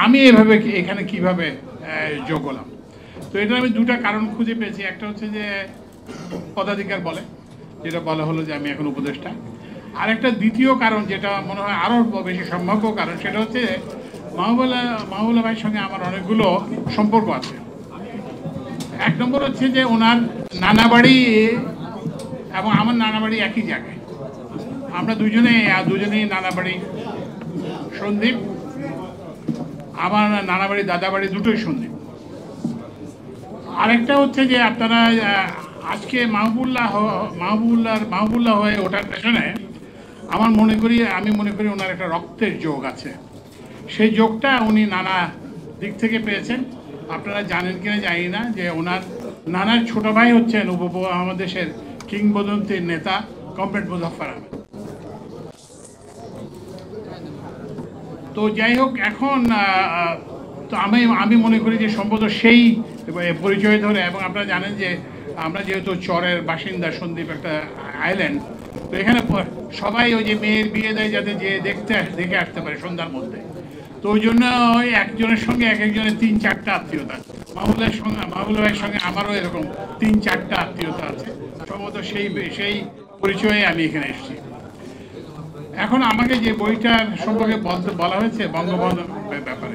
আমি এভাবে এখানে কিভাবে যোগ হলাম। তো এটা আমি দুটা কারণ খুঁজে পেয়েছি। একটা হচ্ছে যে পদাধিকার বলে, যেটা বলা হলো যে আমি এখন উপদেষ্টা। আর একটা দ্বিতীয় কারণ, যেটা মনে হয় আরও বেশি সম্ভাব্য কারণ, সেটা হচ্ছে মাহবুবুল্লাহ ভাইয়ের সঙ্গে আমার অনেকগুলো সম্পর্ক আছে। এক নম্বর হচ্ছে যে ওনার নানা বাড়ি এবং আমার নানা বাড়ি একই জায়গায়। আমরা দুজনেই নানা বাড়ি সন্দীপ। আমার নানা বাড়ি দাদা বাড়ি দুটোই সন্দীপ। আরেকটা হচ্ছে যে আপনারা আজকে মাহবুবুল্লাহ হয়ে ওঠার পেছনে আমি মনে করি ওনার একটা রক্তের যোগ আছে। সেই যোগটা উনি নানা দিক থেকে পেয়েছেন। আপনারা জানেন কিনা জানি না যে ওনার নানার ছোট ভাই হচ্ছেন আমাদের দেশের কিংবদন্তির নেতা কমরেড মুজাফফর আহমেদ। তো যাই হোক, এখন তো আমি মনে করি যে সম্ভবত সেই পরিচয় ধরে, এবং আপনারা জানেন যে আমরা যেহেতু চরের বাসিন্দা, সন্দ্বীপ একটা আইল্যান্ড, তো এখানে সবাই ওই যে মেয়ের বিয়ে দেয় যাতে যে দেখে আসতে পারে সন্ধ্যার মধ্যে। তো ওই জন্য ওই একজনের সঙ্গে একজনের 3-4টা আত্মীয়তা। মাহবুবুল্লাহ ভাইয়ের সঙ্গে আমারও এরকম 3-4টা আত্মীয়তা আছে। সম্ভবত সেই পরিচয়ে আমি এখানে এসেছি। এখন আমাকে যে বইটার সম্পর্কে বলা হয়েছে, বঙ্গবন্ধুর ব্যাপার,